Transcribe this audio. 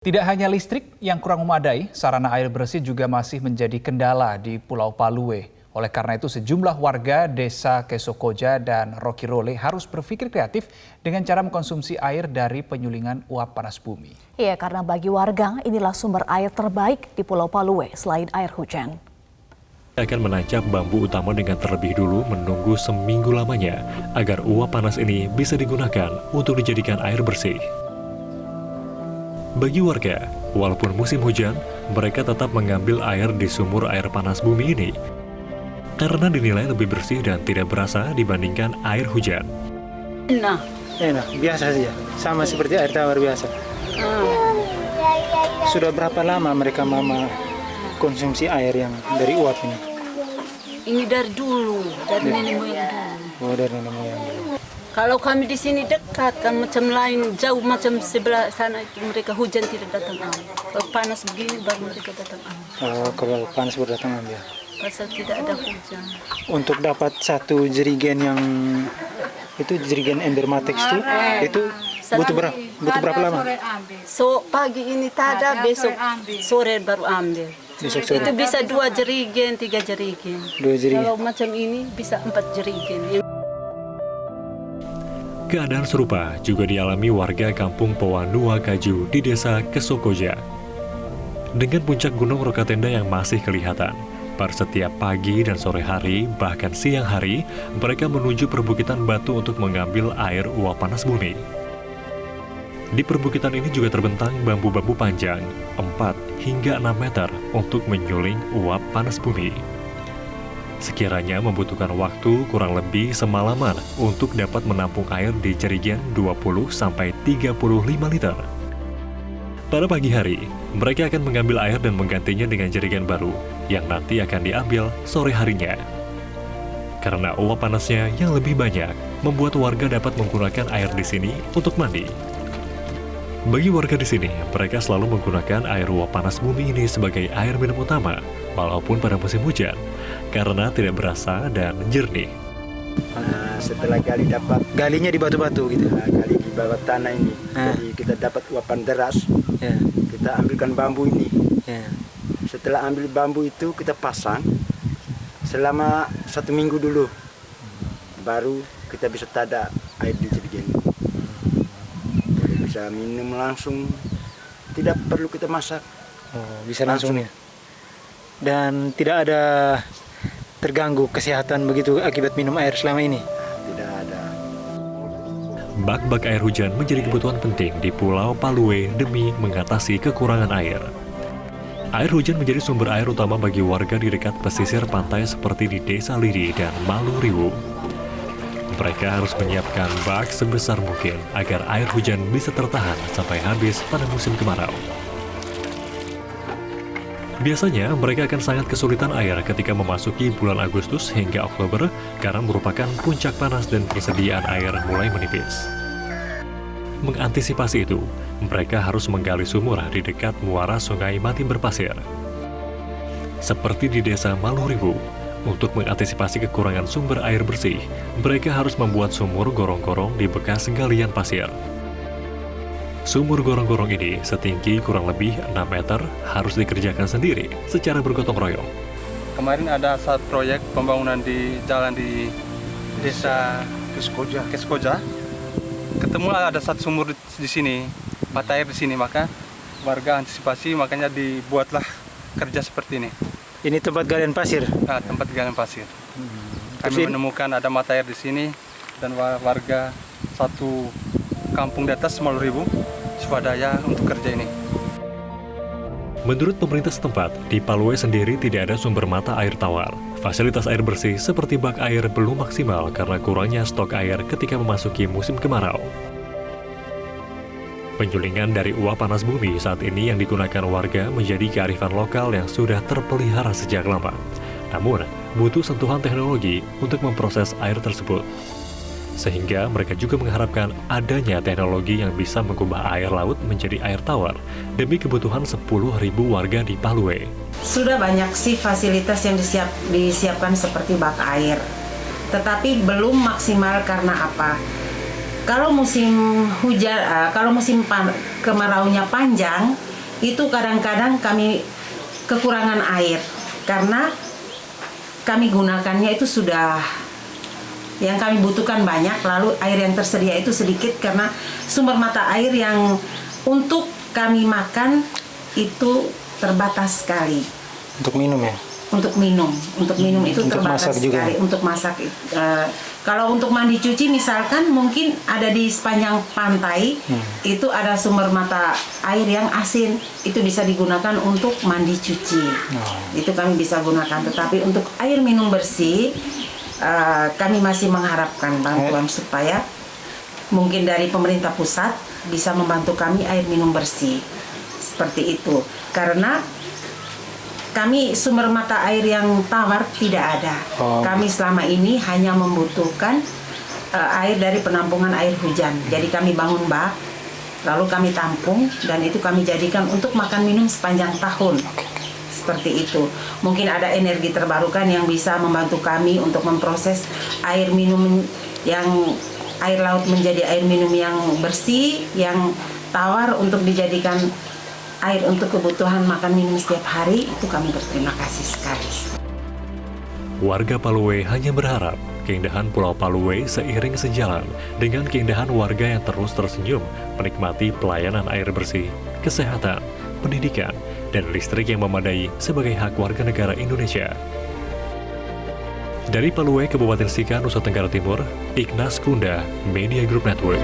Tidak hanya listrik yang kurang memadai, sarana air bersih juga masih menjadi kendala di Pulau Paluwe. Oleh karena itu sejumlah warga desa Kesokoja dan Rokirole harus berpikir kreatif dengan cara mengkonsumsi air dari penyulingan uap panas bumi. Iya, karena bagi warga inilah sumber air terbaik di Pulau Paluwe selain air hujan. Akan menancap bambu utama dengan terlebih dulu menunggu seminggu lamanya agar uap panas ini bisa digunakan untuk dijadikan air bersih. Bagi warga, walaupun musim hujan, mereka tetap mengambil air di sumur air panas bumi ini karena dinilai lebih bersih dan tidak berasa dibandingkan air hujan. Enak, biasa saja, sama seperti air tawar biasa. Sudah berapa lama mereka konsumsi air yang dari uap ini? Ini dari dulu, dari nenek moyang dulu. Oh, dari nenek moyang dulu. Kalau kami di sini dekat, kan macam lain, jauh macam sebelah sana itu mereka hujan tidak datang air. Kalau panas begini baru mereka datang air. Oh, kalau panas baru datang ya. Pasal tidak ada hujan. Untuk dapat satu jerigen yang itu jerigen Endermatex itu butuh berapa lama? So pagi ini tak ada, besok sore baru ambil. Besok sore. Itu bisa 2 jerigen, 3 jerigen. 2 jerigen. Kalau macam ini bisa 4 jerigen. Keadaan serupa juga dialami warga kampung Powanua Kaju di desa Kesokoja. Dengan puncak gunung Rokatenda yang masih kelihatan, pada setiap pagi dan sore hari, bahkan siang hari, mereka menuju perbukitan batu untuk mengambil air uap panas bumi. Di perbukitan ini juga terbentang bambu-bambu panjang 4 hingga 6 meter untuk menyuling uap panas bumi. Sekiranya membutuhkan waktu kurang lebih semalaman untuk dapat menampung air di jerigen 20-35 liter. Pada pagi hari, mereka akan mengambil air dan menggantinya dengan jerigen baru yang nanti akan diambil sore harinya. Karena uap panasnya yang lebih banyak, membuat warga dapat menggunakan air di sini untuk mandi. Bagi warga di sini, mereka selalu menggunakan air uap panas bumi ini sebagai air minum utama, walaupun pada musim hujan, karena tidak berasa dan jernih. Setelah Galinya di batu-batu gitu. gali di bawah tanah ini, jadi kita dapat uapan deras. Ya. Kita ambilkan bambu ini. Ya. Setelah ambil bambu itu kita pasang selama 1 minggu dulu, baru kita bisa tada air di jerigen. Bisa minum langsung, tidak perlu kita masak. Oh, bisa langsung ya. Dan tidak ada terganggu kesehatan begitu akibat minum air selama ini? Tidak ada. Bak-bak air hujan menjadi kebutuhan penting di Pulau Paluwe demi mengatasi kekurangan air. Air hujan menjadi sumber air utama bagi warga di dekat pesisir pantai seperti di Desa Lidi dan Maluriwu. Mereka harus menyiapkan bak sebesar mungkin agar air hujan bisa tertahan sampai habis pada musim kemarau. Biasanya mereka akan sangat kesulitan air ketika memasuki bulan Agustus hingga Oktober karena merupakan puncak panas dan persediaan air mulai menipis. Mengantisipasi itu, mereka harus menggali sumur di dekat muara Sungai Mati Berpasir. Seperti di Desa Maluriwu, untuk mengantisipasi kekurangan sumber air bersih, mereka harus membuat sumur gorong-gorong di bekas galian pasir. Sumur gorong-gorong ini setinggi kurang lebih 6 meter harus dikerjakan sendiri secara bergotong royong. Kemarin ada saat proyek pembangunan di jalan di desa Kesokoja. Ketemu ada satu sumur di sini, mata air di sini, maka warga antisipasi, makanya dibuatlah kerja seperti ini. Ini tempat galian pasir? Nah, tempat galian pasir. Kami menemukan ada mata air di sini dan warga satu kampung di atas Maluriwu swadaya untuk kerja ini. Menurut pemerintah setempat, di Paluwe sendiri tidak ada sumber mata air tawar. Fasilitas air bersih seperti bak air belum maksimal karena kurangnya stok air ketika memasuki musim kemarau. Penyulingan dari uap panas bumi saat ini yang digunakan warga menjadi kearifan lokal yang sudah terpelihara sejak lama. Namun, butuh sentuhan teknologi untuk memproses air tersebut. Sehingga mereka juga mengharapkan adanya teknologi yang bisa mengubah air laut menjadi air tawar demi kebutuhan 10.000 warga di Paluwe. Sudah banyak sih fasilitas yang disiapkan seperti bak air, tetapi belum maksimal karena apa? Kalau musim hujan, kemaraunya panjang, itu kadang-kadang kami kekurangan air karena kami gunakannya itu sudah yang kami butuhkan banyak, lalu air yang tersedia itu sedikit karena sumber mata air yang untuk kami makan itu terbatas sekali. Untuk minum ya? Untuk minum itu untuk terbatas masak juga. sekali. Untuk masak, kalau untuk mandi cuci misalkan mungkin ada di sepanjang pantai itu ada sumber mata air yang asin, itu bisa digunakan untuk mandi cuci. Itu kami bisa gunakan. Tetapi untuk air minum bersih kami masih mengharapkan bantuan supaya mungkin dari pemerintah pusat bisa membantu kami air minum bersih seperti itu, karena kami sumber mata air yang tawar tidak ada. Kami selama ini hanya membutuhkan air dari penampungan air hujan. Jadi kami bangun bak, lalu kami tampung dan itu kami jadikan untuk makan minum sepanjang tahun. Seperti itu. Mungkin ada energi terbarukan yang bisa membantu kami untuk memproses air minum yang air laut menjadi air minum yang bersih, yang tawar untuk dijadikan air untuk kebutuhan makan minum setiap hari. Itu kami berterima kasih sekali. Warga Paluwe hanya berharap keindahan Pulau Paluwe seiring sejalan dengan keindahan warga yang terus tersenyum menikmati pelayanan air bersih, kesehatan, pendidikan, dan listrik yang memadai sebagai hak warga negara Indonesia. Dari Paluwe, Kabupaten Sika, Nusa Tenggara Timur, Ignas Kunda, Media Group Network.